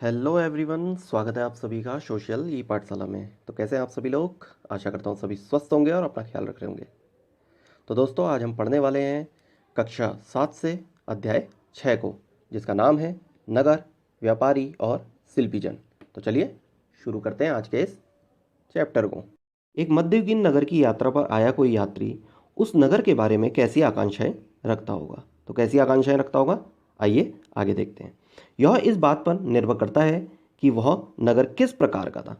Hello everyone, स्वागत है आप सभी का सोशल ई पाठशाला में। तो कैसे हैं आप सभी लोग? आशा करता हूँ सभी स्वस्थ होंगे और अपना ख्याल रख रहे होंगे। तो दोस्तों, आज हम पढ़ने वाले हैं कक्षा 7 से अध्याय 6 को, जिसका नाम है नगर, व्यापारी और शिल्पीजन। तो चलिए शुरू करते हैं आज के इस चैप्टर को। एक मध्ययुगीन नगर की यात्रा पर आया कोई यात्री उस नगर के बारे में कैसी आकांक्षाएं रखता होगा? तो कैसी आकांक्षाएं रखता होगा, आइए आगे देखते हैं। यह इस बात पर निर्भर करता है कि वह नगर किस प्रकार का था।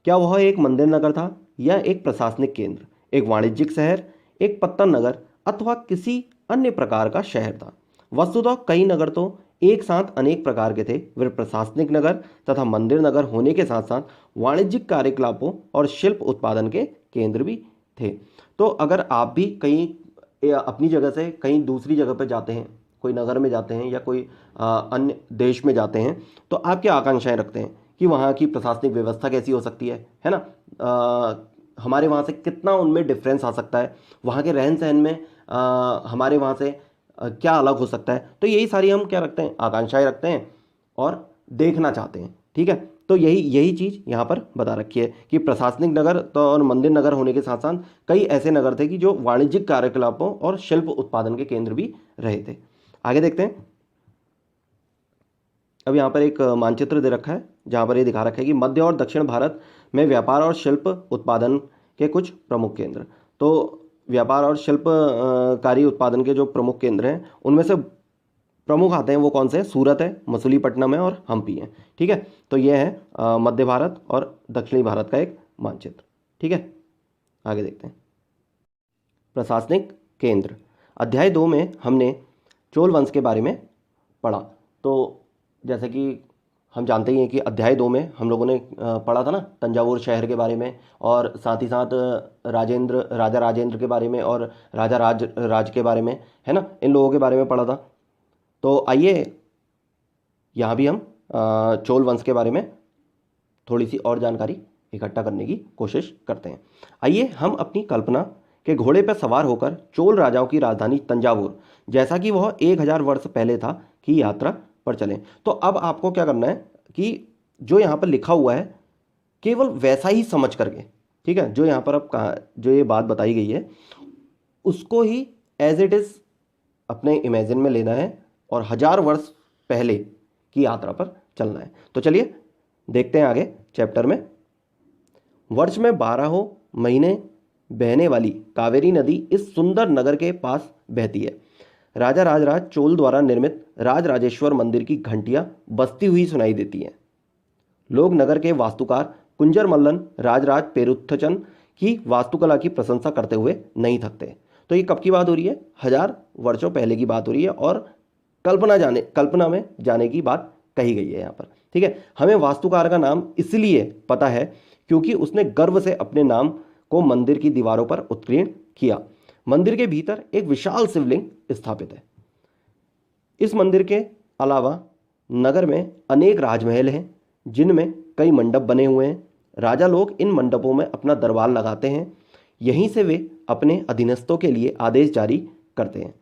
क्या वह एक मंदिर नगर था, या एक प्रशासनिक केंद्र, एक वाणिज्यिक शहर, एक पत्तन नगर, अथवा किसी अन्य प्रकार का शहर था? वस्तुतः कई नगर तो एक साथ अनेक प्रकार के थे। वे प्रशासनिक नगर तथा मंदिर नगर होने के साथ साथ वाणिज्यिक कार्यकलापों और शिल्प उत्पादन के केंद्र भी थे। तो अगर आप भी कहीं अपनी जगह से कहीं दूसरी जगह पर जाते हैं, कोई नगर में जाते हैं या कोई अन्य देश में जाते हैं, तो आप क्या आकांक्षाएं रखते हैं कि वहाँ की प्रशासनिक व्यवस्था कैसी हो सकती है ना? हमारे वहाँ से कितना उनमें डिफरेंस आ सकता है, वहाँ के रहन सहन में हमारे वहाँ से क्या अलग हो सकता है। तो यही सारी हम क्या रखते हैं, आकांक्षाएं रखते हैं और देखना चाहते हैं। ठीक है, तो यही यही चीज़ यहाँ पर बता रखी है कि प्रशासनिक नगर तो और मंदिर नगर होने के साथ साथ कई ऐसे नगर थे कि जो वाणिज्यिक कार्यकलापों और शिल्प उत्पादन के केंद्र भी रहे थे। आगे देखते हैं। अब यहाँ पर एक मानचित्र दे रखा है, जहाँ पर ये दिखा रखा है कि मध्य और दक्षिण भारत में व्यापार और शिल्प उत्पादन के कुछ प्रमुख केंद्र। तो व्यापार और शिल्प कारी उत्पादन के जो प्रमुख केंद्र हैं, उनमें से प्रमुख आते हैं वो कौन से हैं? सूरत है, मसूलीपट्टनम है और हम्पी है। ठीक है, तो ये है मध्य भारत और दक्षिणी भारत का एक मानचित्र। ठीक है, आगे देखते हैं। प्रशासनिक केंद्र। अध्याय 2 में हमने चोल वंश के बारे में पढ़ा। तो जैसे कि हम जानते ही हैं कि अध्याय 2 में हम लोगों ने पढ़ा था ना तंजावुर शहर के बारे में, और साथ ही साथ राजा राजेंद्र के बारे में और राजा राज के बारे में, है ना, इन लोगों के बारे में पढ़ा था। तो आइए यहाँ भी हम चोल वंश के बारे में थोड़ी सी और जानकारी इकट्ठा करने की कोशिश करते हैं। आइए हम अपनी कल्पना के घोड़े पर सवार होकर चोल राजाओं की राजधानी तंजावुर, जैसा कि वह 1000 वर्ष पहले था, की यात्रा पर चलें। तो अब आपको क्या करना है कि जो यहाँ पर लिखा हुआ है केवल वैसा ही समझ करके, ठीक है, जो यहाँ पर अब कहा, जो ये बात बताई गई है उसको ही एज इट इज़ अपने इमेजिन में लेना है और 1000 वर्ष पहले की यात्रा पर चलना है। तो चलिए देखते हैं आगे चैप्टर में। वर्ष में 12 महीने बहने वाली कावेरी नदी इस सुंदर नगर के पास बहती है। राजा राजराज चोल द्वारा निर्मित राजराजेश्वर मंदिर की घंटियां बजती हुई सुनाई देती हैं। लोग नगर के वास्तुकार कुंजर मल्लन राजराज पेरुत्थचन की वास्तुकला की प्रशंसा करते हुए नहीं थकते। तो ये कब की बात हो रही है? 1000 वर्षों पहले की बात हो रही है, और कल्पना में जाने की बात कही गई है यहाँ पर। ठीक है, हमें वास्तुकार का नाम इसलिए पता है क्योंकि उसने गर्व से अपने नाम को मंदिर की दीवारों पर उत्कीर्ण किया। मंदिर के भीतर एक विशाल शिवलिंग स्थापित है। इस मंदिर के अलावा नगर में अनेक राजमहल हैं, जिनमें कई मंडप बने हुए हैं। राजा लोग इन मंडपों में अपना दरबार लगाते हैं। यहीं से वे अपने अधीनस्थों के लिए आदेश जारी करते हैं।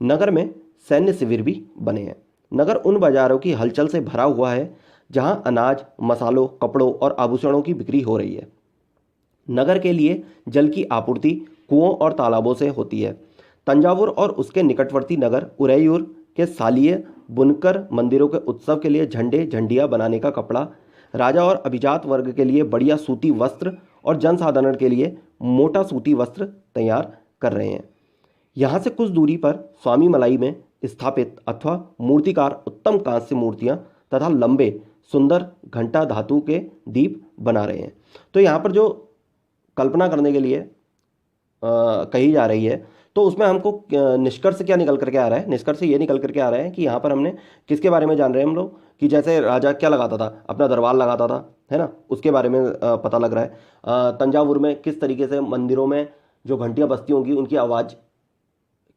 नगर में सैन्य शिविर भी बने हैं। नगर उन बाजारों की हलचल से भरा हुआ है जहां अनाज, मसालों, कपड़ों और आभूषणों की बिक्री हो रही है। नगर के लिए जल की आपूर्ति कुओं और तालाबों से होती है। तंजावुर और उसके निकटवर्ती नगर उरैयूर के सालिय बुनकर मंदिरों के उत्सव के लिए झंडे, झंडियाँ बनाने का कपड़ा, राजा और अभिजात वर्ग के लिए बढ़िया सूती वस्त्र और जनसाधारण के लिए मोटा सूती वस्त्र तैयार कर रहे हैं। यहाँ से कुछ दूरी पर स्वामी मलाई में स्थापित अथवा मूर्तिकार उत्तम कांस्य मूर्तियाँ तथा लंबे सुंदर घंटा धातु के दीप बना रहे हैं। तो यहाँ पर जो कल्पना करने के लिए कही जा रही है, तो उसमें हमको निष्कर्ष क्या निकल करके आ रहा है? निष्कर्ष ये निकल करके आ रहा है कि यहाँ पर हमने किसके बारे में जान रहे हैं हम लोग, कि जैसे राजा क्या लगाता था, अपना दरबार लगाता था, है ना, उसके बारे में पता लग रहा है। तंजावुर में किस तरीके से मंदिरों में जो घंटियाँ बजती होंगी उनकी आवाज़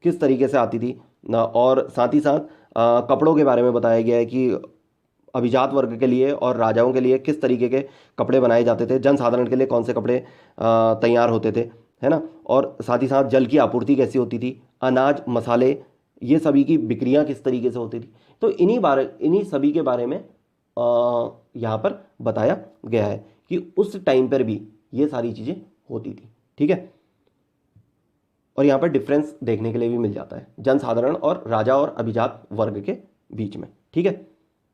किस तरीके से आती थी और साथ ही साथ कपड़ों के बारे में बताया गया है कि अभिजात वर्ग के लिए और राजाओं के लिए किस तरीके के कपड़े बनाए जाते थे, जनसाधारण के लिए कौन से कपड़े तैयार होते थे, है ना, और साथ ही साथ जल की आपूर्ति कैसी होती थी, अनाज, मसाले, ये सभी की बिक्रियां किस तरीके से होती थी। तो इन्हीं सभी के बारे में यहाँ पर बताया गया है कि उस टाइम पर भी ये सारी चीज़ें होती थी। ठीक है, और यहाँ पर डिफरेंस देखने के लिए भी मिल जाता है जनसाधारण और राजा और अभिजात वर्ग के बीच में। ठीक है,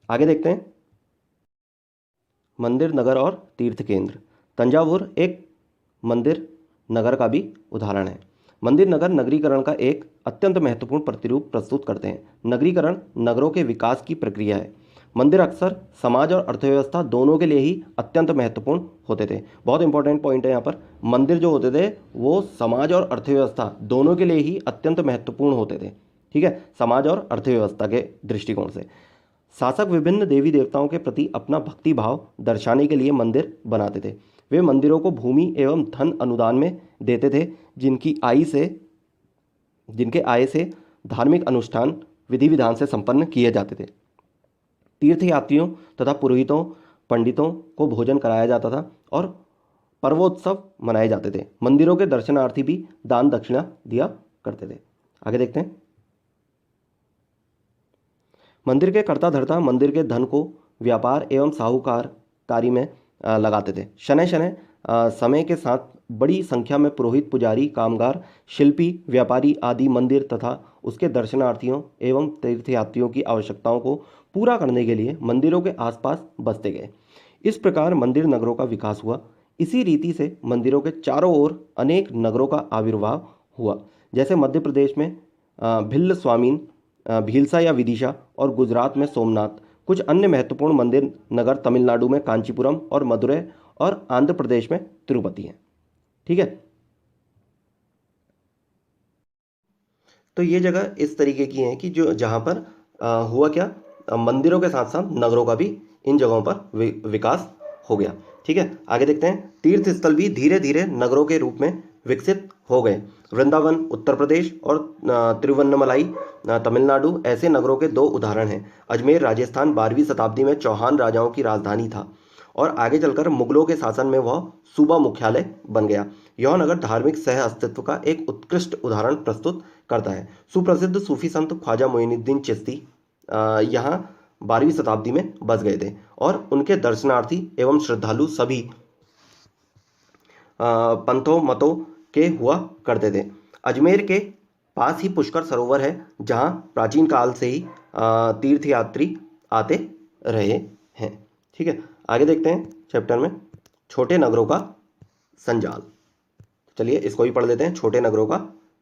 आगे देखते हैं। मंदिर, नगर और तीर्थ केंद्र। तंजावुर एक मंदिर नगर का भी उदाहरण है। मंदिर नगर नगरीकरण का एक अत्यंत महत्वपूर्ण प्रतिरूप प्रस्तुत करते हैं। नगरीकरण नगरों के विकास की प्रक्रिया है। मंदिर अक्सर समाज और अर्थव्यवस्था दोनों के लिए ही अत्यंत महत्वपूर्ण होते थे। बहुत इंपॉर्टेंट पॉइंट है यहाँ पर, मंदिर जो होते थे वो समाज और अर्थव्यवस्था दोनों के लिए ही अत्यंत महत्वपूर्ण होते थे। ठीक है, समाज और अर्थव्यवस्था के दृष्टिकोण से शासक विभिन्न देवी देवताओं के प्रति अपना भक्ति भाव दर्शाने के लिए मंदिर बनाते थे। वे मंदिरों को भूमि एवं धन अनुदान में देते थे, जिनके आय से धार्मिक अनुष्ठान विधि विधान से संपन्न किए जाते थे। तीर्थयात्रियों तथा पुरोहितों पंडितों को भोजन कराया जाता था और पर्वोत्सव मनाए जाते थे। मंदिरों के दर्शनार्थी भी दान दक्षिणा दिया करते थे। आगे देखते हैं। मंदिर के कर्ता धर्ता मंदिर के धन को व्यापार एवं साहूकारी में लगाते थे। शनै शनै समय के साथ बड़ी संख्या में पुरोहित, पुजारी, कामगार, शिल्पी, व्यापारी आदि मंदिर तथा उसके दर्शनार्थियों एवं तीर्थयात्रियों की आवश्यकताओं को पूरा करने के लिए मंदिरों के आसपास बसते गए। इस प्रकार मंदिर नगरों का विकास हुआ। इसी रीति से मंदिरों के चारों ओर अनेक नगरों का आविर्भाव हुआ, जैसे मध्य प्रदेश में भिल्ल स्वामीन, भीलसा या विदिशा और गुजरात में सोमनाथ। कुछ अन्य महत्वपूर्ण मंदिर नगर तमिलनाडु में कांचीपुरम और मदुरै और आंध्र प्रदेश में तिरुपति हैं। ठीक है, तो ये जगह इस तरीके की हैं कि जो जहाँ पर हुआ क्या, मंदिरों के साथ साथ नगरों का भी इन जगहों पर विकास हो गया। ठीक है, आगे देखते हैं। तीर्थ स्थल भी धीरे धीरे नगरों के रूप में विकसित हो गए। वृंदावन उत्तर प्रदेश और तिरुवन्नमलाई तमिलनाडु ऐसे नगरों के दो उदाहरण हैं। अजमेर राजस्थान 12वीं शताब्दी में चौहान राजाओं की राजधानी था और आगे चलकर मुगलों के शासन में वह सूबा मुख्यालय बन गया। यह नगर धार्मिक सह अस्तित्व का एक उत्कृष्ट उदाहरण प्रस्तुत करता है। सुप्रसिद्ध सूफी संत ख्वाजा मोइनुद्दीन चिश्ती यहाँ 12वीं शताब्दी में बस गए थे और उनके दर्शनार्थी एवं श्रद्धालु सभी पंथों मतों के हुआ करते थे। अजमेर के पास ही पुष्कर सरोवर है, जहाँ प्राचीन काल से ही तीर्थयात्री आते रहे हैं। ठीक है, आगे देखते हैं चैप्टर में छोटे नगरों का संजाल। चलिए इसको भी पढ़ लेते हैं। छोटे नगरों का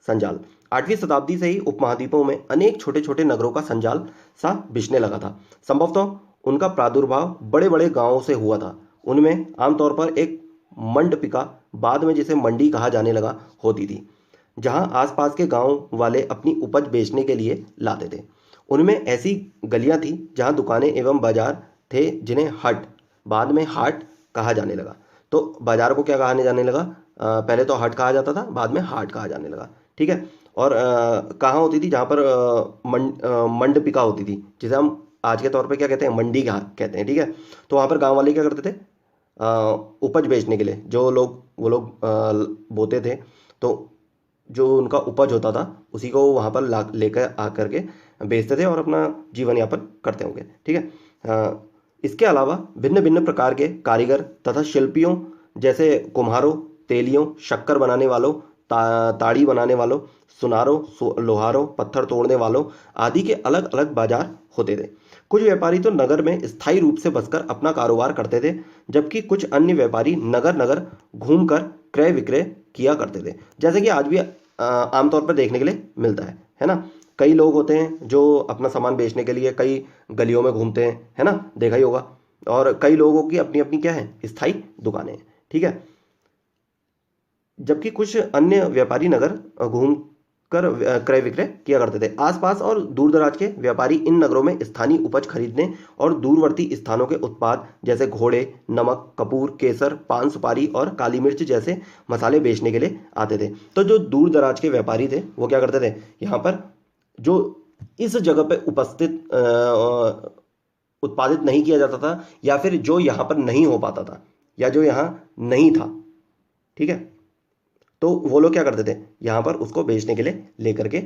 संजाल। 8वीं शताब्दी से ही उपमहाद्वीपों में अनेक छोटे छोटे नगरों का संजाल सा बिछने लगा था। संभवतः उनका प्रादुर्भाव बड़े बड़े गांवों से हुआ था। उनमें आमतौर पर एक मंडपिका, बाद में जिसे मंडी कहा जाने लगा, होती थी, जहां आसपास के गांव वाले अपनी उपज बेचने के लिए लाते थे। उनमें ऐसी गलियां थी जहां दुकानें एवं बाजार थे, जिन्हें हट, बाद में हाट कहा जाने लगा। तो बाजार को क्या कहने जाने लगा, पहले तो हट कहा जाता था, बाद में हाट कहा जाने लगा। ठीक है, और कहाँ होती थी, जहाँ पर मंडपिका होती थी, जिसे हम आज के तौर पे क्या कहते हैं, मंडी कहते हैं। ठीक है, तो वहाँ पर गांव वाले क्या करते थे, उपज बेचने के लिए वो लोग बोते थे, तो जो उनका उपज होता था उसी को वहाँ पर लेकर आकर के बेचते थे और अपना जीवन यापन करते होंगे। ठीक है, इसके अलावा भिन्न भिन्न प्रकार के कारीगर तथा शिल्पियों, जैसे कुम्हारों, तेलियों, शक्कर बनाने वालों, ताड़ी बनाने वालों, सुनारों, लोहारों, पत्थर तोड़ने वालों आदि के अलग अलग बाजार होते थे। कुछ व्यापारी तो नगर में स्थायी रूप से बसकर अपना कारोबार करते थे, जबकि कुछ अन्य व्यापारी नगर नगर घूमकर क्रय विक्रय किया करते थे, जैसे कि आज भी आमतौर पर देखने के लिए मिलता है ना। कई लोग होते हैं जो अपना सामान बेचने के लिए कई गलियों में घूमते हैं, है ना, देखा ही होगा। और कई लोगों की अपनी अपनी क्या है, स्थायी दुकानें हैं। ठीक है, जबकि कुछ अन्य व्यापारी नगर घूम कर क्रय विक्रय किया करते थे। आसपास और दूर दराज के व्यापारी इन नगरों में स्थानीय उपज खरीदने और दूरवर्ती स्थानों के उत्पाद जैसे घोड़े, नमक, कपूर, केसर, पान सुपारी और काली मिर्च जैसे मसाले बेचने के लिए आते थे। तो जो दूर दराज के व्यापारी थे वो क्या करते थे, यहाँ पर जो इस जगह पे उपस्थित उत्पादित नहीं किया जाता था, या फिर जो यहाँ पर नहीं हो पाता था, या जो यहाँ नहीं था, ठीक है, तो वो लोग क्या करते थे, यहाँ पर उसको बेचने के लिए लेकर के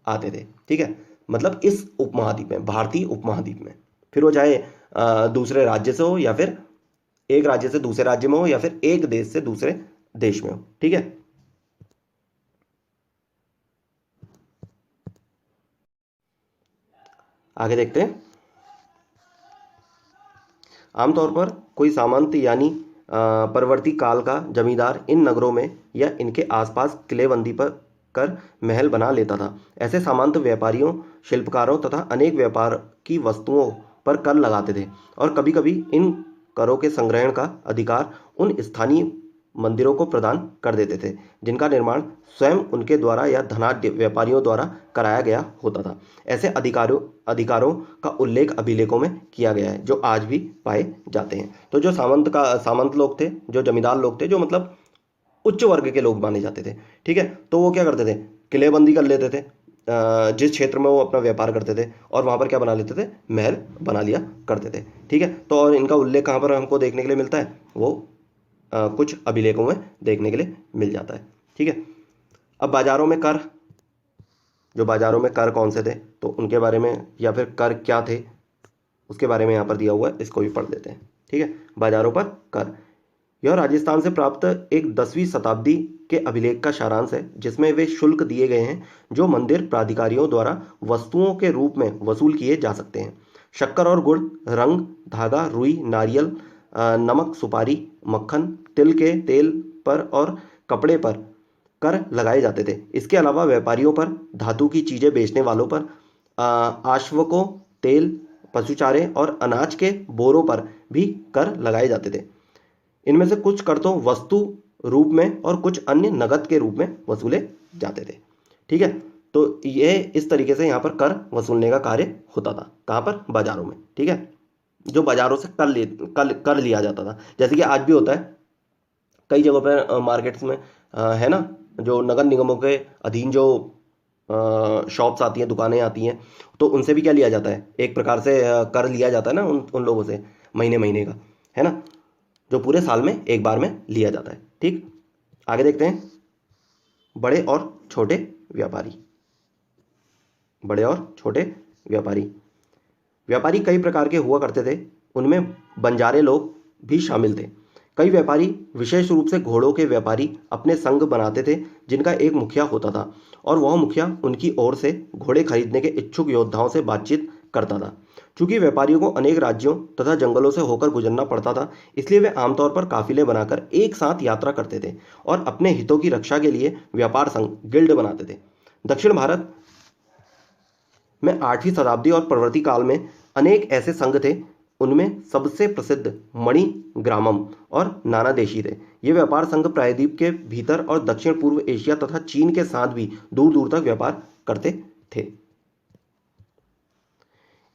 आते थे। ठीक है, मतलब इस उपमहाद्वीप में, भारतीय उपमहाद्वीप में, फिर वो चाहे दूसरे राज्य से हो, या फिर एक राज्य से दूसरे राज्य में हो, या फिर एक देश से दूसरे देश में हो। ठीक है, आगे देखते हैं। आमतौर पर कोई सामंत यानी परवर्ती काल का जमींदार इन नगरों में या इनके आसपास किलेबंदी पर कर महल बना लेता था। ऐसे सामंत व्यापारियों, शिल्पकारों तथा अनेक व्यापार की वस्तुओं पर कर लगाते थे, और कभी कभी इन करों के संग्रहण का अधिकार उन स्थानीय मंदिरों को प्रदान कर देते थे जिनका निर्माण स्वयं उनके द्वारा या धनाढ्य व्यापारियों द्वारा कराया गया होता था। ऐसे अधिकारों अधिकारों का उल्लेख अभिलेखों में किया गया है, जो आज भी पाए जाते हैं। तो जो सामंत लोग थे, जो जमींदार लोग थे, जो मतलब उच्च वर्ग के लोग माने जाते थे, ठीक है, तो वो क्या करते थे, किलेबंदी कर लेते थे जिस क्षेत्र में वो अपना व्यापार करते थे, और वहां पर क्या बना लेते थे, महल बना लिया करते थे। ठीक है, तो और इनका उल्लेख कहाँ पर हमको देखने के लिए मिलता है, वो कुछ अभिलेखों में देखने के लिए मिल जाता है। ठीक है, अब बाजारों में कर, जो बाजारों में कर कौन से थे, तो उनके बारे में, या फिर कर क्या थे उसके बारे में यहाँ पर दिया हुआ है, इसको भी पढ़ लेते हैं। ठीक है, बाजारों पर कर, यह राजस्थान से प्राप्त एक 10वीं शताब्दी के अभिलेख का सारांश है, जिसमें वे शुल्क दिए गए हैं जो मंदिर प्राधिकारियों द्वारा वस्तुओं के रूप में वसूल किए जा सकते हैं। शक्कर और गुड़, रंग, धागा, रुई, नारियल, नमक, सुपारी, मक्खन, तिल के तेल पर और कपड़े पर कर लगाए जाते थे। इसके अलावा व्यापारियों पर, धातु की चीजें बेचने वालों पर, आश्वकों, तेल, पशु चारे और अनाज के बोरों पर भी कर लगाए जाते थे। इनमें से कुछ कर तो वस्तु रूप में और कुछ अन्य नगद के रूप में वसूले जाते थे। ठीक है, तो ये इस तरीके से यहाँ पर कर वसूलने का कार्य होता था। कहाँ पर, बाजारों में। ठीक है, जो बाजारों से कर लिया जाता था, जैसे कि आज भी होता है कई जगहों पर मार्केट्स में, है ना, जो नगर निगमों के अधीन जो शॉप्स आती हैं, दुकानें आती हैं, तो उनसे भी क्या लिया जाता है, एक प्रकार से कर लिया जाता है ना उन उन लोगों से, महीने महीने का, है ना, जो पूरे साल में एक बार में लिया जाता है। ठीक, आगे देखते हैं। बड़े और छोटे व्यापारी, बड़े और छोटे व्यापारी, व्यापारी कई प्रकार के हुआ करते थे, उनमें बंजारे लोग भी शामिल थे। कई व्यापारी, विशेष रूप से घोड़ों के व्यापारी, अपने संघ बनाते थे जिनका एक मुखिया होता था, और वह मुखिया उनकी ओर से घोड़े खरीदने के इच्छुक योद्धाओं से बातचीत करता था। चूंकि व्यापारियों को अनेक राज्यों तथा जंगलों से होकर गुजरना पड़ता था, इसलिए वे आमतौर पर काफिले बनाकर एक साथ यात्रा करते थे और अपने हितों की रक्षा के लिए व्यापार संघ, गिल्ड बनाते थे। दक्षिण भारत में 8वीं शताब्दी और परवर्ती काल में अनेक ऐसे संघ थे। उनमें सबसे प्रसिद्ध मणि ग्रामम और नाना देशी थे। ये व्यापार संघ प्रायद्वीप के भीतर और दक्षिण पूर्व एशिया तथा चीन के साथ भी दूर दूर तक व्यापार करते थे।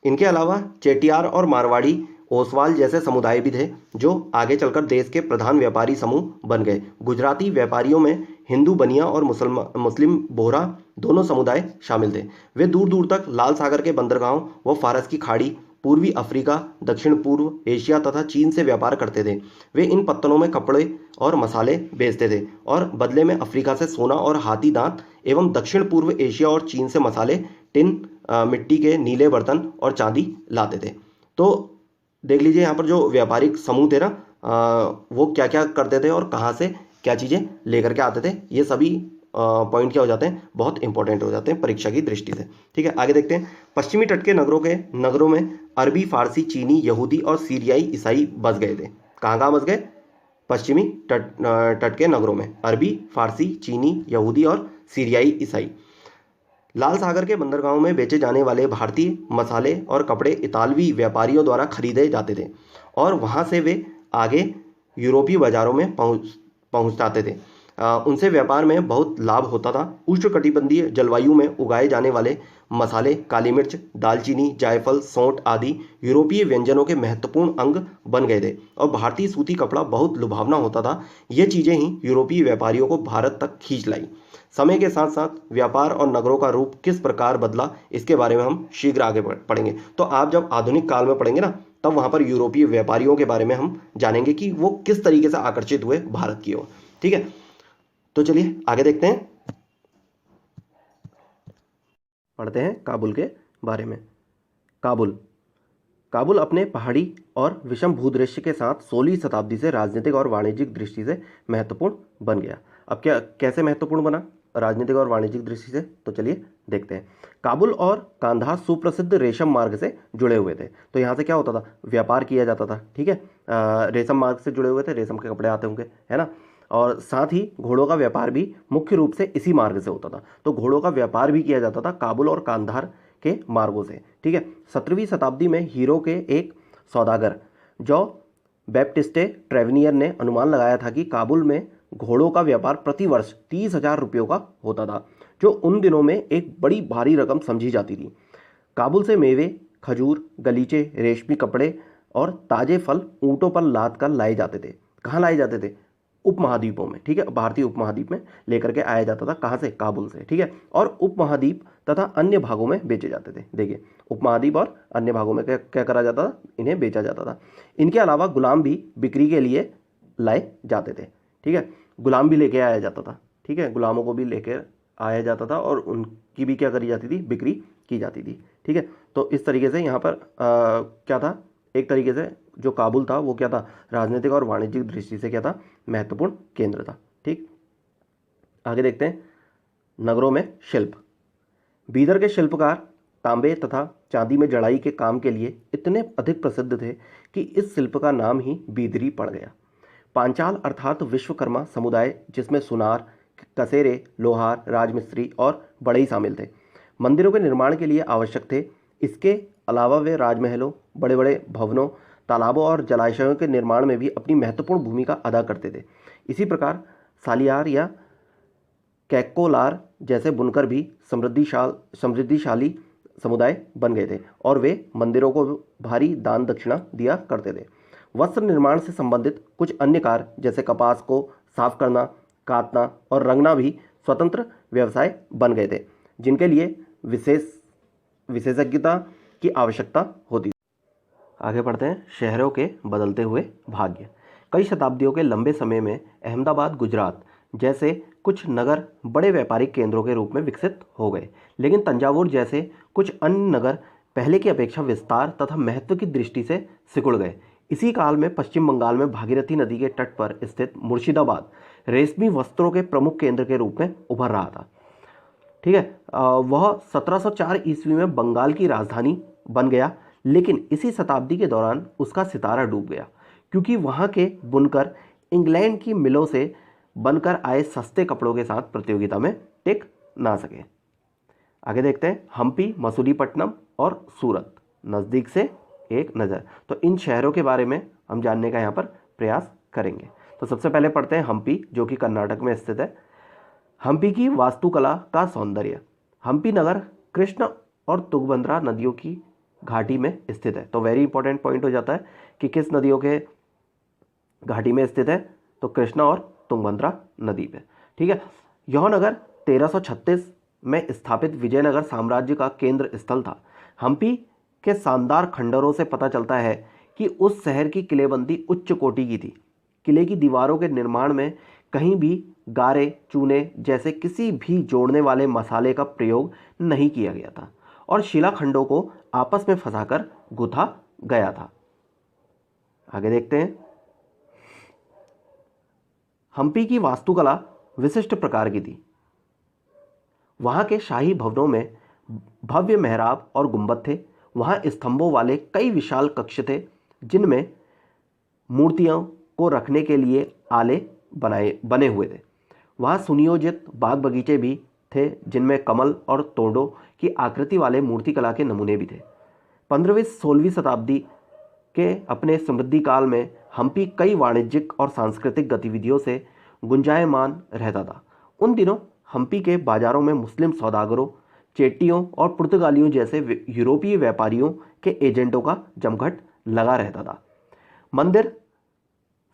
इनके अलावा चेटियार और मारवाड़ी, ओसवाल जैसे समुदाय भी थे, जो आगे चलकर देश के प्रधान व्यापारी समूह बन गए। गुजराती व्यापारियों में हिंदू बनिया और मुस्लिम बोहरा दोनों समुदाय शामिल थे। वे दूर दूर तक लाल सागर के बंदरगाहों व फारस की खाड़ी, पूर्वी अफ्रीका, दक्षिण पूर्व एशिया तथा चीन से व्यापार करते थे। वे इन पत्तनों में कपड़े और मसाले बेचते थे, और बदले में अफ्रीका से सोना और हाथी दांत एवं दक्षिण पूर्व एशिया और चीन से मसाले, टिन, मिट्टी के नीले बर्तन और चांदी लाते थे। तो देख लीजिए यहाँ पर जो व्यापारिक समूह थे ना, वो क्या क्या करते थे और कहाँ से क्या चीज़ें लेकर के आते थे, ये सभी पॉइंट क्या हो जाते हैं, बहुत इंपॉर्टेंट हो जाते हैं परीक्षा की दृष्टि से। ठीक है, आगे देखते हैं। पश्चिमी तट के नगरों में अरबी, फारसी, चीनी, यहूदी और सीरियाई ईसाई बस गए थे। कहाँ कहाँ बस गए, पश्चिमी तट के नगरों में अरबी, फारसी, चीनी, यहूदी और सीरियाई ईसाई। लाल सागर के बंदरगाहों में बेचे जाने वाले भारतीय मसाले और कपड़े इतालवी व्यापारियों द्वारा खरीदे जाते थे, और वहां से वे आगे यूरोपीय बाजारों में पहुंचाते थे। उनसे व्यापार में बहुत लाभ होता था। उष्णकटिबंधीय जलवायु में उगाए जाने वाले मसाले, काली मिर्च, दालचीनी, जायफल, सौंठ आदि यूरोपीय व्यंजनों के महत्वपूर्ण अंग बन गए थे, और भारतीय सूती कपड़ा बहुत लुभावना होता था। ये चीजें ही यूरोपीय व्यापारियों को भारत तक खींच लाई। समय के साथ साथ व्यापार और नगरों का रूप किस प्रकार बदला, इसके बारे में हम शीघ्र आगे पढ़ेंगे। तो आप जब आधुनिक काल में पढ़ेंगे ना, तब वहां पर यूरोपीय व्यापारियों के बारे में हम जानेंगे कि वो किस तरीके से आकर्षित हुए भारत की ओर। ठीक है, तो चलिए आगे देखते हैं, पढ़ते हैं काबुल के बारे में। काबुल, काबुल अपने पहाड़ी और विषम भूदृश्य के साथ 16वीं शताब्दी से राजनीतिक और वाणिज्यिक दृष्टि से महत्वपूर्ण बन गया। अब क्या कैसे महत्वपूर्ण बना राजनीतिक और वाणिज्यिक दृष्टि से, तो चलिए देखते हैं। काबुल और कांधार सुप्रसिद्ध रेशम मार्ग से जुड़े हुए थे। तो यहाँ से क्या होता था, व्यापार किया जाता था। ठीक है, रेशम मार्ग से जुड़े हुए थे, रेशम के कपड़े आते होंगे, है ना। और साथ ही घोड़ों का व्यापार भी मुख्य रूप से इसी मार्ग से होता था। तो घोड़ों का व्यापार भी किया जाता था काबुल और कांधार के मार्गों से। ठीक है, 17वीं शताब्दी में हीरो के एक सौदागर जो बैप्टिस्टे ट्रेवनियर ने अनुमान लगाया था कि काबुल में घोड़ों का व्यापार प्रतिवर्ष 30,000 रुपयों का होता था, जो उन दिनों में एक बड़ी भारी रकम समझी जाती थी। काबुल से मेवे, खजूर, गलीचे, रेशमी कपड़े और ताजे फल ऊंटों पर लाद कर लाए जाते थे। कहाँ लाए जाते थे, उपमहाद्वीपों में। ठीक है, भारतीय उपमहाद्वीप में लेकर के आया जाता था। कहाँ से, काबुल से। ठीक है, और उपमहाद्वीप तथा अन्य भागों में बेचे जाते थे। देखिए, उपमहाद्वीप और अन्य भागों में क्या क्या करा जाता था, इन्हें बेचा जाता था। इनके अलावा गुलाम भी बिक्री के लिए लाए जाते थे। ठीक है, गुलाम भी लेके आया जाता था। ठीक है, गुलामों को भी लेकर आया जाता था और उनकी भी क्या करी जाती थी, बिक्री की जाती थी। ठीक है, तो इस तरीके से यहाँ पर क्या था, एक तरीके से जो काबुल था वो क्या था, राजनीतिक और वाणिज्यिक दृष्टि से क्या था, महत्वपूर्ण केंद्र था। ठीक, आगे देखते हैं। नगरों में शिल्प। बीदर के शिल्पकार तांबे तथा चांदी में जड़ाई के काम के लिए इतने अधिक प्रसिद्ध थे कि इस शिल्प का नाम ही बीदरी पड़ गया। पांचाल अर्थात विश्वकर्मा समुदाय, जिसमें सुनार, कसेरे, लोहार, राजमिस्त्री और बढ़ई शामिल थे, मंदिरों के निर्माण के लिए आवश्यक थे। इसके अलावा वे राजमहलों, बड़े बड़े भवनों, तालाबों और जलाशयों के निर्माण में भी अपनी महत्वपूर्ण भूमिका अदा करते थे। इसी प्रकार सालियार या कैक्कोलार जैसे बुनकर भी समृद्धिशाली समुदाय बन गए थे और वे मंदिरों को भारी दान दक्षिणा दिया करते थे। वस्त्र निर्माण से संबंधित कुछ अन्य कार्य जैसे कपास को साफ करना, काटना और रंगना भी स्वतंत्र व्यवसाय बन गए थे, जिनके लिए विशेषज्ञता की आवश्यकता होती थी। आगे बढ़ते हैं। शहरों के बदलते हुए भाग्य। कई शताब्दियों के लंबे समय में अहमदाबाद, गुजरात जैसे कुछ नगर बड़े व्यापारिक केंद्रों के रूप में विकसित हो गए, लेकिन तंजावुर जैसे कुछ अन्य नगर पहले की अपेक्षा विस्तार तथा महत्व की दृष्टि से सिकुड़ गए। इसी काल में पश्चिम बंगाल में भागीरथी नदी के तट पर स्थित मुर्शिदाबाद रेशमी वस्त्रों के प्रमुख केंद्र के रूप में उभर रहा था। ठीक है, वह 1704 ईस्वी में बंगाल की राजधानी बन गया, लेकिन इसी शताब्दी के दौरान उसका सितारा डूब गया, क्योंकि वहाँ के बुनकर इंग्लैंड की मिलों से बनकर आए सस्ते कपड़ों के साथ प्रतियोगिता में टिक ना सके। आगे देखते हैं। हम्पी, मसूलीपट्टनम और सूरत, नज़दीक से एक नज़र। तो इन शहरों के बारे में हम जानने का यहाँ पर प्रयास करेंगे। तो सबसे पहले पढ़ते हैं हम्पी, जो कि कर्नाटक में स्थित है। हम्पी की वास्तुकला का सौंदर्य। हम्पी नगर कृष्ण और तुंगभद्रा नदियों की घाटी में स्थित है। तो वेरी इंपॉर्टेंट पॉइंट हो जाता है कि किस नदियों के घाटी में स्थित है, तो कृष्णा और तुंगभद्रा नदी पे। ठीक है, यह नगर 1336 में स्थापित विजयनगर साम्राज्य का केंद्र स्थल था। हम्पी के शानदार खंडरों से पता चलता है कि उस शहर की किलेबंदी उच्च कोटि की थी। किले की दीवारों के निर्माण में कहीं भी गारे, चूने जैसे किसी भी जोड़ने वाले मसाले का प्रयोग नहीं किया गया था और शिलाखंडों को आपस में फंसाकर गुथा गया था। आगे देखते हैं। हम्पी की वास्तुकला विशिष्ट प्रकार की थी। वहाँ के शाही भवनों में भव्य मेहराब और गुंबद थे। वहाँ स्तंभों वाले कई विशाल कक्ष थे, जिनमें मूर्तियों को रखने के लिए आले बने हुए थे। वहाँ सुनियोजित बाग बगीचे भी थे, जिनमें कमल और तोड़ों की आकृति वाले मूर्तिकला के नमूने भी थे। 15वीं-16वीं शताब्दी के अपने समृद्धि काल में हम्पी कई वाणिज्यिक और सांस्कृतिक गतिविधियों से गुंजायमान रहता था। उन दिनों हम्पी के बाजारों में मुस्लिम सौदागरों, चेट्टियों और पुर्तगालियों जैसे यूरोपीय व्यापारियों के एजेंटों का जमघट लगा रहता था। मंदिर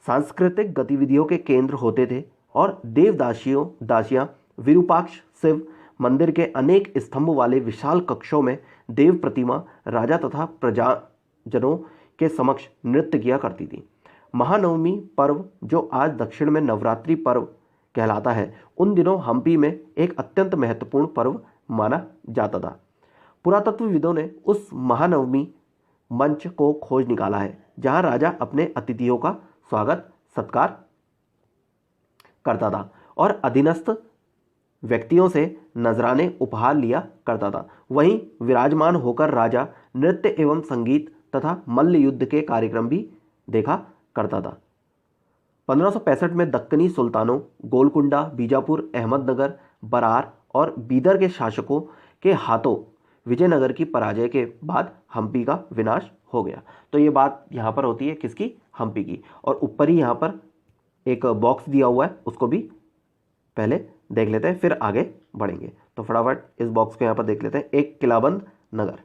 सांस्कृतिक गतिविधियों के केंद्र होते थे और दासियां विरूपाक्ष शिव मंदिर के अनेक स्तंभ वाले विशाल कक्षों में देव प्रतिमा, राजा तथा प्रजाजनों के समक्ष नृत्य किया करती थी। महानवमी पर्व, जो आज दक्षिण में नवरात्रि पर्व कहलाता है, उन दिनों हम्पी में एक अत्यंत महत्वपूर्ण पर्व माना जाता था। पुरातत्वविदों ने उस महानवमी मंच को खोज निकाला है जहां राजा अपने अतिथियों का स्वागत सत्कार करता था और अधीनस्थ व्यक्तियों से नजराने उपहार लिया करता था। वहीं विराजमान होकर राजा नृत्य एवं संगीत तथा मल्ल युद्ध के कार्यक्रम भी देखा करता था। 1565 में दक्कनी सुल्तानों गोलकुंडा, बीजापुर, अहमदनगर, बरार और बीदर के शासकों के हाथों विजयनगर की पराजय के बाद हम्पी का विनाश हो गया। तो ये बात यहाँ पर होती है किसकी? हम्पी की। और ऊपर ही यहाँ पर एक बॉक्स दिया हुआ है, उसको भी पहले देख लेते हैं, फिर आगे बढ़ेंगे। तो फटाफट इस बॉक्स को यहाँ पर देख लेते हैं। एक किलाबंद नगर।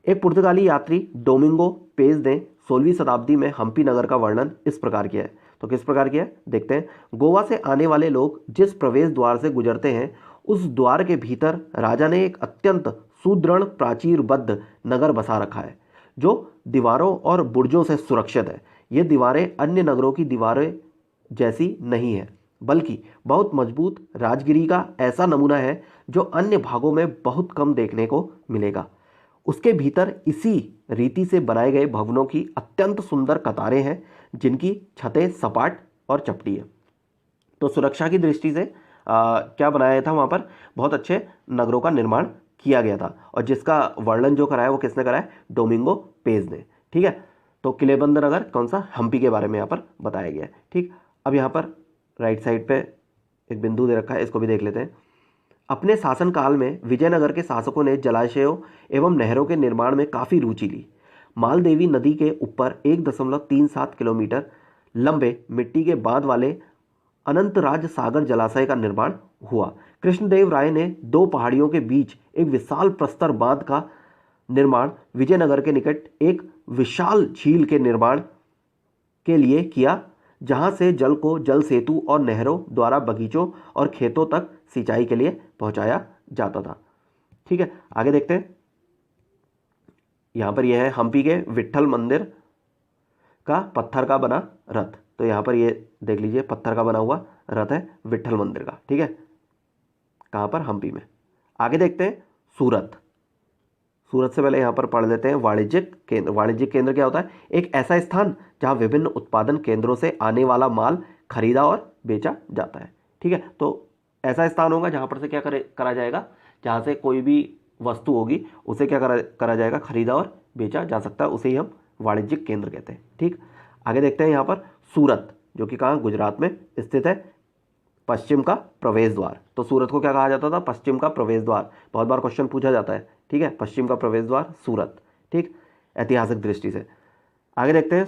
एक पुर्तगाली यात्री डोमिंगो पेज ने 16वीं शताब्दी में हम्पी नगर का वर्णन इस प्रकार किया है। तो किस प्रकार किया है देखते हैं। गोवा से आने वाले लोग जिस प्रवेश द्वार से गुजरते हैं उस द्वार के भीतर राजा ने एक अत्यंत सुदृढ़ प्राचीरबद्ध नगर बसा रखा है जो दीवारों और बुर्जों से सुरक्षित है। ये दीवारें अन्य नगरों की दीवारें जैसी नहीं है बल्कि बहुत मजबूत राजगिरी का ऐसा नमूना है जो अन्य भागों में बहुत कम देखने को मिलेगा। उसके भीतर इसी रीति से बनाए गए भवनों की अत्यंत सुंदर कतारें हैं जिनकी छतें सपाट और चपटी है। तो सुरक्षा की दृष्टि से क्या बनाया था वहाँ पर? बहुत अच्छे नगरों का निर्माण किया गया था और जिसका वर्णन जो कराया वो किसने कराया? डोमिंगो पेज ने। ठीक है, तो किलेबंद नगर कौन सा? हम्पी के बारे में यहाँ पर बताया गया है। ठीक, अब यहाँ पर राइट साइड पे एक बिंदु दे रखा है, इसको भी देख लेते हैं। अपने शासनकाल में विजयनगर के शासकों ने जलाशयों एवं नहरों के निर्माण में काफ़ी रुचि ली। मालदेवी नदी के ऊपर 1.37 किलोमीटर लंबे मिट्टी के बांध वाले अनंतराज सागर जलाशय का निर्माण हुआ। कृष्णदेव राय ने 2 पहाड़ियों के बीच एक विशाल प्रस्तर बांध का निर्माण विजयनगर के निकट एक विशाल झील के निर्माण के लिए किया जहां से जल को जल सेतु और नहरों द्वारा बगीचों और खेतों तक सिंचाई के लिए पहुंचाया जाता था। ठीक है, आगे देखते हैं। यहां पर यह है हम्पी के विट्ठल मंदिर का पत्थर का बना रथ। तो यहां पर ये देख लीजिए, पत्थर का बना हुआ रथ है विट्ठल मंदिर का। ठीक है, कहां पर? हम्पी में। आगे देखते हैं सूरत। सूरत से पहले यहाँ पर पढ़ लेते हैं वाणिज्यिक केंद्र। वाणिज्यिक केंद्र क्या होता है? एक ऐसा स्थान जहाँ विभिन्न उत्पादन केंद्रों से आने वाला माल खरीदा और बेचा जाता है। ठीक है, तो ऐसा स्थान होगा जहाँ पर से क्या करा जाएगा? जहाँ से कोई भी वस्तु होगी उसे क्या करा जाएगा? खरीदा और बेचा जा सकता है, उसे ही हम वाणिज्यिक केंद्र कहते हैं। ठीक, आगे देखते हैं यहाँ पर सूरत, जो कि कहाँ? गुजरात में स्थित है। पश्चिम का प्रवेश द्वार। तो सूरत को क्या कहा जाता था? पश्चिम का प्रवेश द्वार। बहुत बार क्वेश्चन पूछा जाता है। ठीक है, पश्चिम का प्रवेश द्वार सूरत। ठीक, ऐतिहासिक दृष्टि से आगे देखते हैं।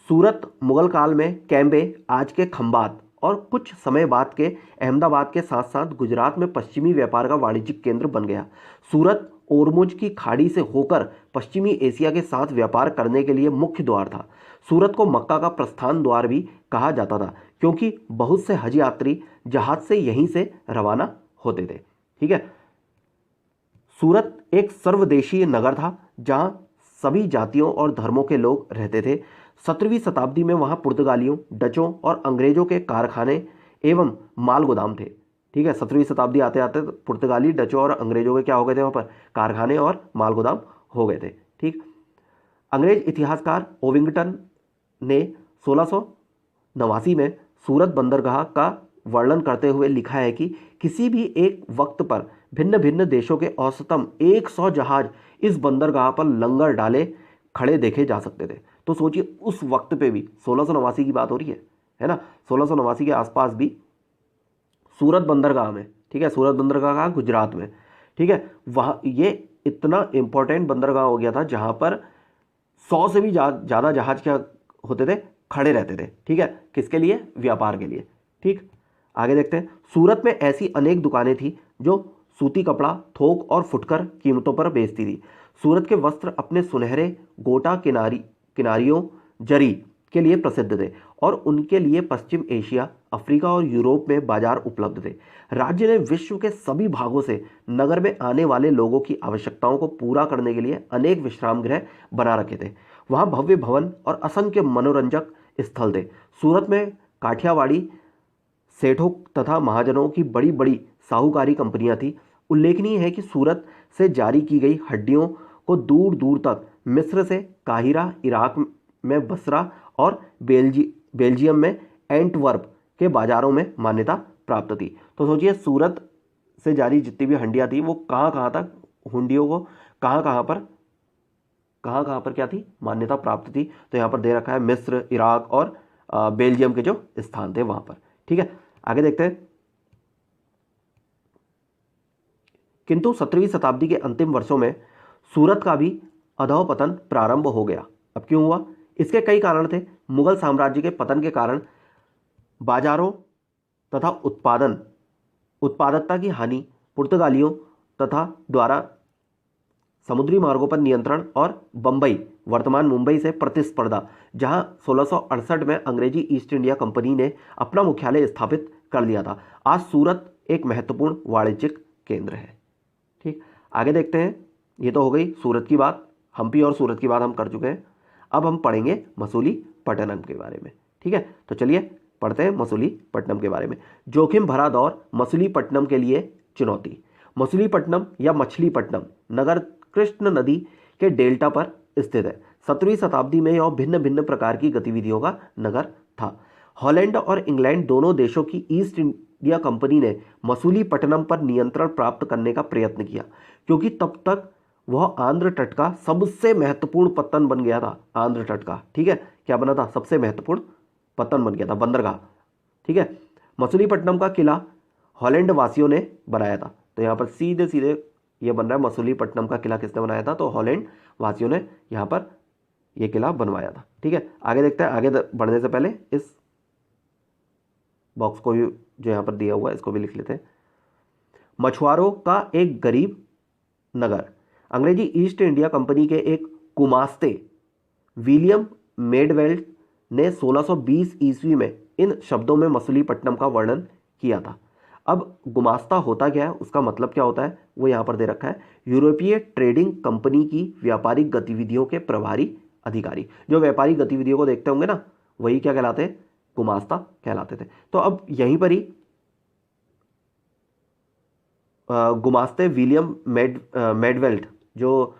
सूरत मुगल काल में कैम्बे, आज के खंबात और कुछ समय बाद के अहमदाबाद के साथ साथ गुजरात में पश्चिमी व्यापार का वाणिज्यिक केंद्र बन गया। सूरत ओरमुज की खाड़ी से होकर पश्चिमी एशिया के साथ व्यापार करने के लिए मुख्य द्वार था। सूरत को मक्का का प्रस्थान द्वार भी कहा जाता था क्योंकि बहुत से हज यात्री जहाज से यहीं से रवाना होते थे। ठीक है, सूरत एक सर्वदेशीय नगर था जहां सभी जातियों और धर्मों के लोग रहते थे। 17वीं शताब्दी में वहां पुर्तगालियों, डचों और अंग्रेजों के कारखाने एवं माल गोदाम थे। ठीक है, 17वीं शताब्दी आते आते पुर्तगाली, डचों और अंग्रेजों के क्या हो गए थे? वहां पर कारखाने और माल गोदाम हो गए थे। ठीक, अंग्रेज इतिहासकार ओविंगटन ने 1689 में सूरत बंदरगाह का वर्णन करते हुए लिखा है कि किसी भी एक वक्त पर भिन्न भिन्न देशों के औसतन 100 जहाज इस बंदरगाह पर लंगर डाले खड़े देखे जा सकते थे। तो सोचिए उस वक्त पे भी 1689 की बात हो रही है ना? 1689 के आसपास भी सूरत बंदरगाह में, ठीक है, सूरत बंदरगाह का गुजरात में, ठीक है, वहाँ ये इतना इंपॉर्टेंट बंदरगाह हो गया था जहाँ पर 100 से भी ज़्यादा जहाज क्या होते थे? खड़े रहते थे। ठीक है, किसके लिए? व्यापार के लिए। ठीक, आगे देखते हैं। सूरत में ऐसी अनेक दुकानें थी जो सूती कपड़ा, थोक और फुटकर कीमतों पर बेचती थी। सूरत के वस्त्र अपने सुनहरे गोटा किनारियों जरी के लिए प्रसिद्ध थे और उनके लिए पश्चिम एशिया, अफ्रीका और यूरोप में बाजार उपलब्ध थे। राज्य ने विश्व के सभी भागों से नगर में आने वाले लोगों की आवश्यकताओं को पूरा करने के लिए अनेक विश्राम गृह बना रखे थे। वहाँ भव्य भवन और असंख्य मनोरंजक स्थल थे। सूरत में काठियावाड़ी सेठों तथा महाजनों की बड़ी बड़ी साहूकारी कंपनियां थी। उल्लेखनीय है कि सूरत से जारी की गई हड्डियों को दूर दूर तक मिस्र से काहिरा, इराक में बसरा और बेल्जियम में एंटवर्प के बाजारों में मान्यता प्राप्त थी। तो सोचिए, सूरत से जारी जितनी भी हंडियाँ थी वो कहाँ कहाँ तक, हुंडियों को कहाँ कहाँ पर क्या थी, मान्यता प्राप्त थी। तो यहाँ पर दे रखा है मिस्र, इराक और बेल्जियम के जो स्थान थे वहाँ पर। ठीक है, आगे देखते हैं। किंतु 17वीं शताब्दी के अंतिम वर्षों में सूरत का भी अधोपतन प्रारंभ हो गया। अब क्यों हुआ? इसके कई कारण थे। मुगल साम्राज्य के पतन के कारण बाजारों तथा उत्पादकता की हानि, पुर्तगालियों तथा द्वारा समुद्री मार्गों पर नियंत्रण और बंबई, वर्तमान मुंबई से प्रतिस्पर्धा, जहां 1668 में अंग्रेजी ईस्ट इंडिया कंपनी ने अपना मुख्यालय स्थापित कर लिया था। आज सूरत एक महत्वपूर्ण वाणिज्यिक केंद्र है। ठीक, आगे देखते हैं। ये तो हो गई सूरत की बात, हम्पी और सूरत की बात हम कर चुके हैं। अब हम पढ़ेंगे मसूलीपट्टनम के बारे में। ठीक है, तो चलिए पढ़ते हैं मसूलीपट्टनम के बारे में। जोखिम भरा दौर मसूलीपट्टनम के लिए चुनौती। मसूलीपट्टनम या मछलीपट्टनम नगर कृष्ण नदी के डेल्टा पर स्थित है। 17वीं शताब्दी में यह भिन्न भिन्न प्रकार की गतिविधियों का नगर था। हॉलैंड और इंग्लैंड दोनों देशों की ईस्ट इंडिया कंपनी ने मसूलीपट्टनम पर नियंत्रण प्राप्त करने का प्रयत्न किया, क्योंकि तब तक वह आंध्र तट का सबसे महत्वपूर्ण पत्तन बन गया था। आंध्र तट का, ठीक है, क्या बना था? सबसे महत्वपूर्ण पत्तन बन गया था, बंदरगाह। ठीक है, मसूलीपट्टनम का किला हॉलैंड वासियों ने बनाया था। तो यहाँ पर सीधे सीधे ये बन रहा है, मसूलीपट्टनम का किला किसने बनाया था? तो हॉलैंड वासियों ने यहाँ पर ये किला बनवाया था। ठीक है, आगे देखते हैं। आगे बढ़ने से पहले इस बॉक्स को भी जो यहाँ पर दिया हुआ है इसको भी लिख लेते हैं। मछुआरों का एक गरीब नगर। अंग्रेजी ईस्ट इंडिया कंपनी के एक गुमास्ते विलियम मेडवेल्ट ने 1620 ईस्वी में इन शब्दों में मसूलीपट्टनम का वर्णन किया था। अब गुमास्ता होता क्या है, उसका मतलब क्या होता है, वो यहाँ पर दे रखा है। यूरोपीय ट्रेडिंग कंपनी की व्यापारिक गतिविधियों के प्रभारी अधिकारी। जो व्यापारिक गतिविधियों को देखते होंगे ना, वही क्या कहलाते हैं? गुमास्ता कहलाते थे। तो अब यहीं पर ही गुमास्ते विलियम मेडवेल्ट जो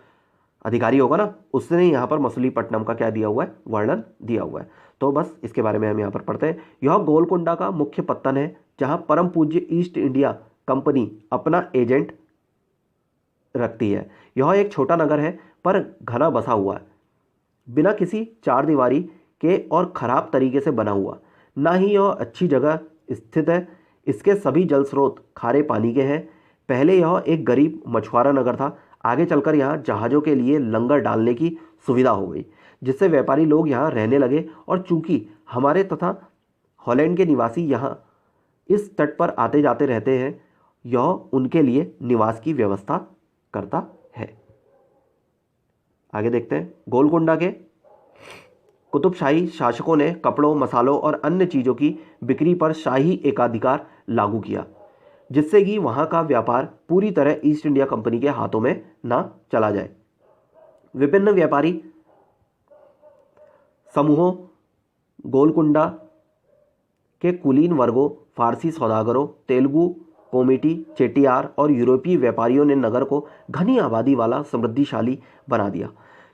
अधिकारी होगा ना, उसने यहाँ पर मसूलीपट्टनम का क्या दिया हुआ है? वर्णन दिया हुआ है। तो बस इसके बारे में हम यहाँ पर पढ़ते हैं। यह गोलकुंडा का मुख्य पत्तन है, जहाँ परम पूज्य ईस्ट इंडिया कंपनी अपना एजेंट रखती है। यह एक छोटा नगर है, पर घना बसा हुआ है, बिना किसी चार दीवारी के और खराब तरीके से बना हुआ। ना ही यह अच्छी जगह स्थित है। इसके सभी जल स्रोत खारे पानी के हैं। पहले यह एक गरीब मछुआरा नगर था। आगे चलकर यहाँ जहाज़ों के लिए लंगर डालने की सुविधा हो गई, जिससे व्यापारी लोग यहाँ रहने लगे। और चूंकि हमारे तथा हॉलैंड के निवासी यहाँ इस तट पर आते जाते रहते हैं, यह उनके लिए निवास की व्यवस्था करता है। आगे देखते हैं। गोलकुंडा के कुतुबशाही शासकों ने कपड़ों, मसालों और अन्य चीज़ों की बिक्री पर शाही एकाधिकार लागू किया, जिससे कि वहाँ का व्यापार पूरी तरह ईस्ट इंडिया कंपनी के हाथों में ना चला जाए। विभिन्न व्यापारी समूहों, गोलकुंडा के कुलीन वर्गों, फारसी सौदागरों, तेलुगु, कोमिटी, चेटियार और यूरोपीय व्यापारियों ने नगर को घनी आबादी वाला समृद्धिशाली बना दिया।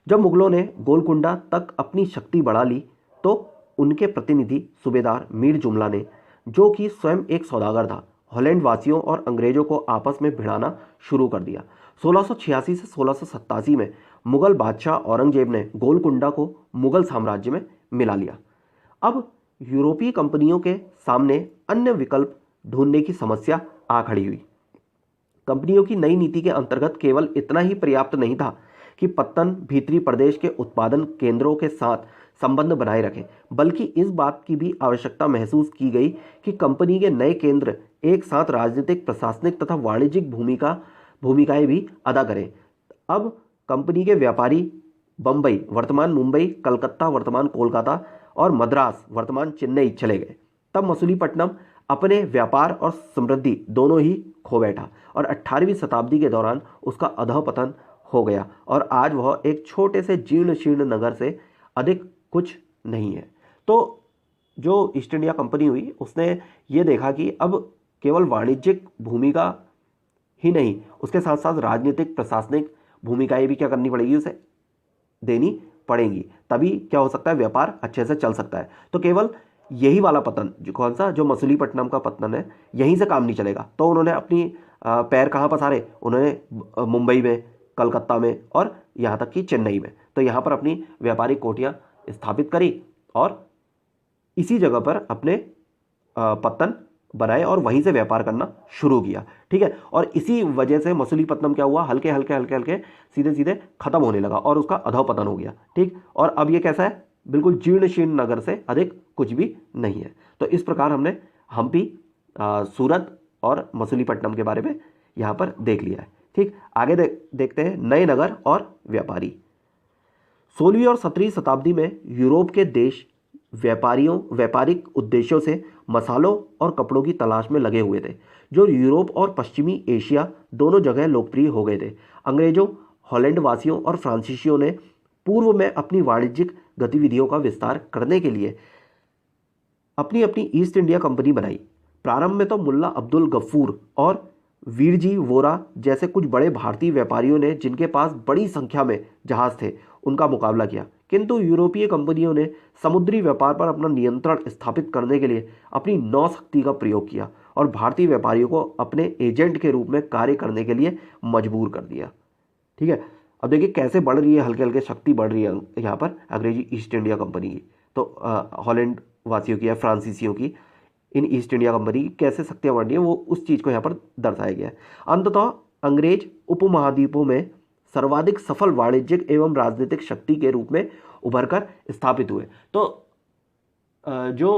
जब मुगलों ने गोलकुंडा तक अपनी शक्ति बढ़ा ली, तो उनके प्रतिनिधि सूबेदार मीर जुमला ने, जो कि स्वयं एक सौदागर था, हॉलैंड वासियों और अंग्रेजों को आपस में भिड़ाना शुरू कर दिया। 1686 से 1687 में मुगल बादशाह औरंगजेब ने गोलकुंडा को मुगल साम्राज्य में मिला लिया। अब यूरोपीय कंपनियों के सामने अन्य विकल्प ढूंढने की समस्या आ खड़ी हुई। कंपनियों की नई नीति के अंतर्गत केवल इतना ही पर्याप्त नहीं था कि पत्तन भीतरी प्रदेश के उत्पादन केंद्रों के साथ संबंध बनाए रखें, बल्कि इस बात की भी आवश्यकता महसूस की गई कि कंपनी के नए केंद्र एक साथ राजनीतिक, प्रशासनिक तथा वाणिज्यिक भूमिकाएं भी अदा करें। अब कंपनी के व्यापारी बंबई, वर्तमान मुंबई, कलकत्ता, वर्तमान कोलकाता और मद्रास, वर्तमान चेन्नई चले गए। तब मसूलीपट्टनम अपने व्यापार और समृद्धि दोनों ही खो बैठा और 18वीं शताब्दी के दौरान उसका अधःपतन हो गया और आज वह एक छोटे से जीर्ण शीर्ण नगर से अधिक कुछ नहीं है। तो जो ईस्ट इंडिया कंपनी हुई, उसने ये देखा कि अब केवल वाणिज्यिक भूमिका ही नहीं, उसके साथ साथ राजनीतिक, प्रशासनिक भूमिकाएं भी क्या करनी पड़ेगी, उसे देनी पड़ेंगी, तभी क्या हो सकता है, व्यापार अच्छे से चल सकता है। तो केवल यही वाला पतन, जो कौन सा, जो मछलीपट्टनम का पतन है, यहीं से काम नहीं चलेगा। तो उन्होंने अपनी पैर कहाँ पसारे, उन्होंने मुंबई में, कलकत्ता में और यहाँ तक कि चेन्नई में। तो यहाँ पर अपनी व्यापारिक कोठियाँ स्थापित करी और इसी जगह पर अपने पत्तन बनाए और वहीं से व्यापार करना शुरू किया। ठीक है, और इसी वजह से मछलीपट्टनम क्या हुआ, हल्के हल्के हल्के हल्के सीधे सीधे खत्म होने लगा और उसका अधोपतन हो गया। ठीक, और अब ये कैसा है, बिल्कुल जीर्ण शीर्ण नगर से अधिक कुछ भी नहीं है। तो इस प्रकार हमने हम्पी, सूरत और मछलीपट्टनम के बारे में यहाँ पर देख लिया है। ठीक, आगे देखते हैं नए नगर और व्यापारी। 16वीं और 17वीं शताब्दी में यूरोप के देश व्यापारिक उद्देश्यों से मसालों और कपड़ों की तलाश में लगे हुए थे, जो यूरोप और पश्चिमी एशिया दोनों जगह लोकप्रिय हो गए थे। अंग्रेजों, हॉलैंड वासियों और फ्रांसीसियों ने पूर्व में अपनी वाणिज्यिक गतिविधियों का विस्तार करने के लिए अपनी अपनी ईस्ट इंडिया कंपनी बनाई। प्रारंभ में तो मुल्ला अब्दुल गफूर और वीरजी वोरा जैसे कुछ बड़े भारतीय व्यापारियों ने, जिनके पास बड़ी संख्या में जहाज थे, उनका मुकाबला किया, किंतु यूरोपीय कंपनियों ने समुद्री व्यापार पर अपना नियंत्रण स्थापित करने के लिए अपनी नौशक्ति का प्रयोग किया और भारतीय व्यापारियों को अपने एजेंट के रूप में कार्य करने के लिए मजबूर कर दिया। ठीक है, अब देखिए कैसे बढ़ रही है, हल्के हल्के शक्ति बढ़ रही है यहाँ पर अंग्रेजी ईस्ट इंडिया कंपनी की। तो हॉलैंड वासियों की या फ्रांसीसियों की, इन ईस्ट इंडिया कंपनी की कैसे शक्तियाँ बढ़ रही है, वो उस चीज़ को यहाँ पर दर्शाया गया है। अंततः अंग्रेज उपमहाद्वीपों में सर्वाधिक सफल वाणिज्यिक एवं राजनीतिक शक्ति के रूप में उभरकर स्थापित हुए। तो जो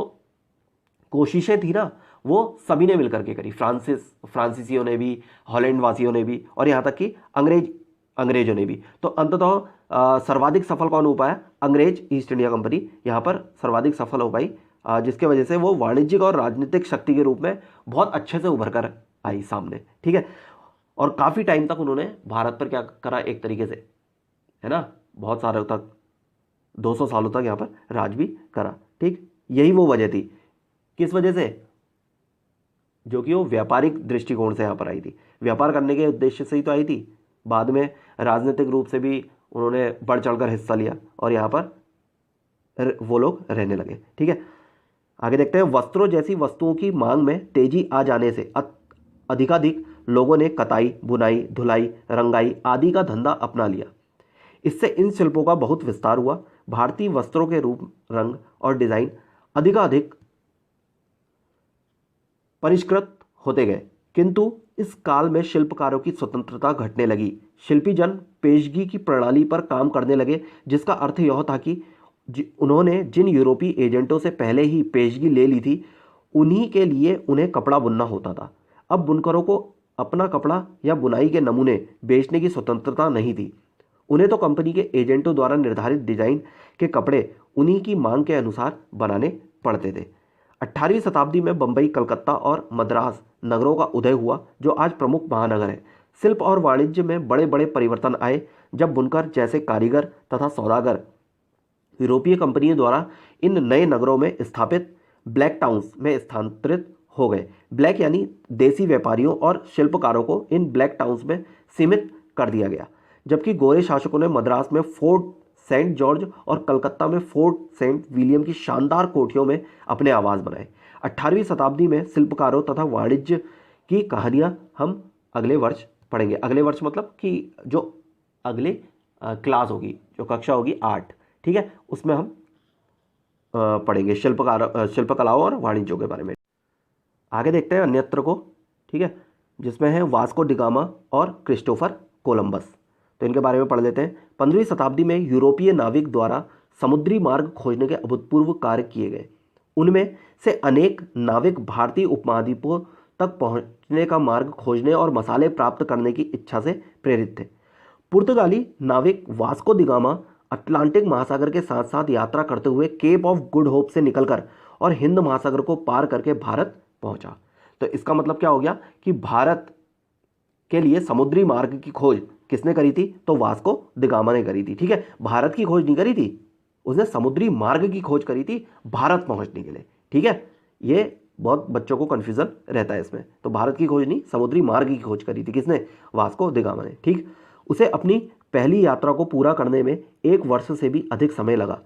कोशिशें थी ना, वो सभी ने मिलकर के करी, फ्रांसीसियों ने भी, हॉलैंड वासियों ने भी, और यहाँ तक कि अंग्रेजों ने भी। तो अंततः सर्वाधिक सफल कौन हो पाया, अंग्रेज ईस्ट इंडिया कंपनी यहाँ पर सर्वाधिक सफल हो पाई, जिसके वजह से वो वाणिज्यिक और राजनीतिक शक्ति के रूप में बहुत अच्छे से उभर कर आई सामने। ठीक है, और काफ़ी टाइम तक उन्होंने भारत पर क्या करा, एक तरीके से, है ना, बहुत सालों तक, 200 सालों तक यहाँ पर राज भी करा। ठीक, यही वो वजह थी, किस वजह से, जो कि वो व्यापारिक दृष्टिकोण से यहाँ पर आई थी, व्यापार करने के उद्देश्य से ही तो आई थी। बाद में राजनीतिक रूप से भी उन्होंने बढ़ चढ़कर हिस्सा लिया और यहाँ पर वो लोग रहने लगे। ठीक है, आगे देखते हैं। वस्त्रों जैसी वस्तुओं की मांग में तेजी आ जाने से अधिकाधिक लोगों ने कताई, बुनाई, धुलाई, रंगाई आदि का धंधा अपना लिया। इससे इन शिल्पों का बहुत विस्तार हुआ। भारतीय वस्त्रों के रूप, रंग और डिजाइन अधिकाधिक परिष्कृत होते गए, किंतु इस काल में शिल्पकारों की स्वतंत्रता घटने लगी। शिल्पी जन पेशगी की प्रणाली पर काम करने लगे, जिसका अर्थ यह था कि उन्होंने जिन यूरोपीय एजेंटों से पहले ही पेशगी ले ली थी, उन्हीं के लिए उन्हें कपड़ा बुनना होता था। अब बुनकरों को अपना कपड़ा या बुनाई के नमूने बेचने की स्वतंत्रता नहीं थी। उन्हें तो कंपनी के एजेंटों द्वारा निर्धारित डिजाइन के कपड़े उन्हीं की मांग के अनुसार बनाने पड़ते थे। 18वीं शताब्दी में बंबई, कलकत्ता और मद्रास नगरों का उदय हुआ, जो आज प्रमुख महानगर है। शिल्प और वाणिज्य में बड़े बड़े परिवर्तन आए, जब बुनकर जैसे कारीगर तथा सौदागर यूरोपीय कंपनियों द्वारा इन नए नगरों में स्थापित ब्लैक टाउन्स में स्थानांतरित हो गए। ब्लैक यानी देसी व्यापारियों और शिल्पकारों को इन ब्लैक टाउन्स में सीमित कर दिया गया, जबकि गोरे शासकों ने मद्रास में फोर्ट सेंट जॉर्ज और कलकत्ता में फोर्ट सेंट विलियम की शानदार कोठियों में अपने आवास बनाए। 18वीं शताब्दी में शिल्पकारों तथा वाणिज्य की कहानियां हम अगले वर्ष पढ़ेंगे। अगले वर्ष मतलब कि जो अगले क्लास होगी, जो कक्षा होगी 8, ठीक है, उसमें हम पढ़ेंगे शिल्पकलाओं और वाणिज्यों के बारे में। आगे देखते हैं अन्यत्र को, ठीक है, जिसमें है वास्को डिगामा और क्रिस्टोफर कोलंबस। तो इनके बारे में पढ़ लेते हैं। 15वीं शताब्दी में यूरोपीय नाविक द्वारा समुद्री मार्ग खोजने के अभूतपूर्व कार्य किए गए। उनमें से अनेक नाविक भारतीय उपमहाद्वीपों तक पहुंचने का मार्ग खोजने और मसाले प्राप्त करने की इच्छा से प्रेरित थे। पुर्तगाली नाविक वास्को डिगामा अटलांटिक महासागर के साथ साथ यात्रा करते हुए केप ऑफ गुड होप से निकलकर और हिंद महासागर को पार करके भारत पहुंचा। तो इसका मतलब क्या हो गया कि भारत के लिए समुद्री मार्ग की खोज किसने करी थी? तो वास्को डिगामा ने करी थी। ठीक है, भारत की खोज नहीं करी थी, उसने समुद्री मार्ग की खोज करी थी भारत पहुंचने के लिए। ठीक है, ये बहुत बच्चों को कंफ्यूजन रहता है इसमें। तो भारत की खोज नहीं, समुद्री मार्ग की खोज करी थी किसने? वास्को डिगामा ने। ठीक, उसे अपनी पहली यात्रा को पूरा करने में 1 वर्ष से भी अधिक समय लगा।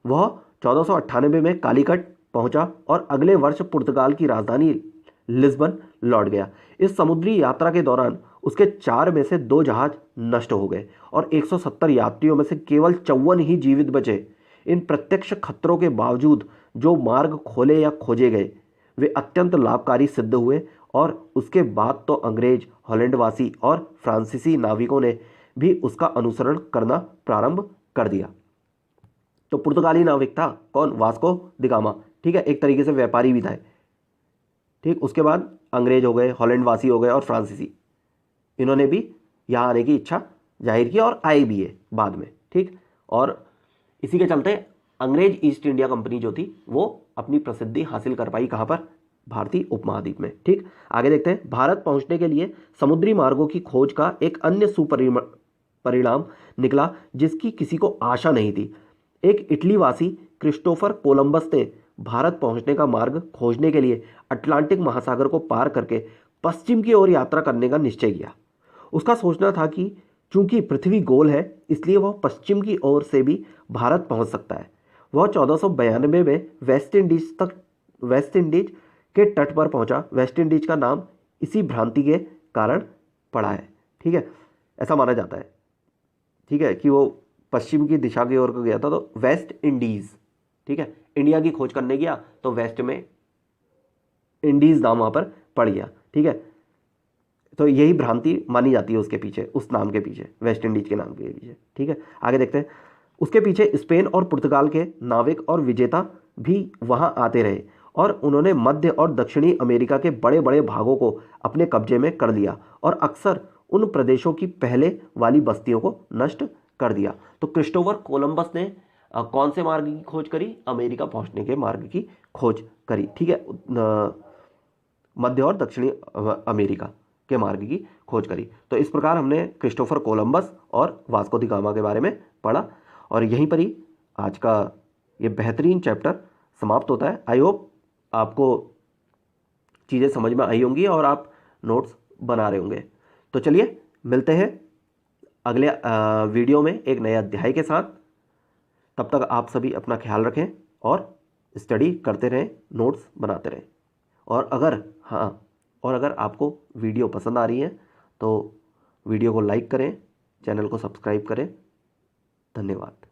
वह 1498 में कालीकट पहुंचा और अगले वर्ष पुर्तगाल की राजधानी लिस्बन लौट गया। इस समुद्री यात्रा के दौरान उसके 4 में से 2 जहाज नष्ट हो गए और 170 यात्रियों में से केवल 54 ही जीवित बचे। इन प्रत्यक्ष खतरों के बावजूद जो मार्ग खोले या खोजे गए वे अत्यंत लाभकारी सिद्ध हुए और उसके बाद तो अंग्रेज, हॉलैंडवासी और फ्रांसीसी नाविकों ने भी उसका अनुसरण करना प्रारंभ कर दिया। तो पुर्तगाली नाविक था कौन? Vasco the gamma. ठीक है, एक तरीके से व्यापारी भी था। ठीक, उसके बाद अंग्रेज हो गए, हॉलैंडवासी हो गए और फ्रांसीसी, इन्होंने भी यहाँ आने की इच्छा जाहिर की और आए भी है बाद में। ठीक, और इसी के चलते अंग्रेज ईस्ट इंडिया कंपनी जो थी वो अपनी प्रसिद्धि हासिल कर पाई। कहाँ पर? भारतीय उपमहाद्वीप में। ठीक, आगे देखते हैं। भारत पहुंचने के लिए समुद्री मार्गों की खोज का एक अन्य परिणाम निकला जिसकी किसी को आशा नहीं थी। एक इटली वासी क्रिस्टोफर कोलंबस ने भारत पहुंचने का मार्ग खोजने के लिए अटलांटिक महासागर को पार करके पश्चिम की ओर यात्रा करने का निश्चय किया। उसका सोचना था कि चूंकि पृथ्वी गोल है इसलिए वह पश्चिम की ओर से भी भारत पहुंच सकता है। वह 1492 में वेस्ट इंडीज के तट पर पहुंचा। वेस्ट इंडीज का नाम इसी भ्रांति के कारण पड़ा है। ठीक है, ऐसा माना जाता है। ठीक है, कि वो पश्चिम की दिशा की ओर को गया था तो वेस्ट इंडीज। ठीक है, इंडिया की खोज करने गया तो वेस्ट में इंडीज नाम वहां पर पड़ गया। ठीक है, तो यही भ्रांति मानी जाती है उसके पीछे, उस नाम के पीछे, वेस्ट इंडीज के नाम के पीछे। ठीक है, आगे देखते हैं। उसके पीछे स्पेन और पुर्तगाल के नाविक और विजेता भी वहां आते रहे और उन्होंने मध्य और दक्षिणी अमेरिका के बड़े बड़े भागों को अपने कब्जे में कर लिया और अक्सर उन प्रदेशों की पहले वाली बस्तियों को नष्ट कर दिया। तो क्रिस्टोफर कोलंबस ने कौन से मार्ग की खोज करी? अमेरिका पहुंचने के मार्ग की खोज करी। ठीक है, मध्य और दक्षिणी अमेरिका के मार्ग की खोज करी। तो इस प्रकार हमने क्रिस्टोफर कोलंबस और वास्को द गामा के बारे में पढ़ा और यहीं पर ही आज का ये बेहतरीन चैप्टर समाप्त होता है। आई होप आपको चीज़ें समझ में आई होंगी और आप नोट्स बना रहे होंगे। तो चलिए मिलते हैं अगले वीडियो में एक नए अध्याय के साथ। तब तक आप सभी अपना ख्याल रखें और स्टडी करते रहें, नोट्स बनाते रहें। और अगर आपको वीडियो पसंद आ रही है तो वीडियो को लाइक करें, चैनल को सब्सक्राइब करें। धन्यवाद।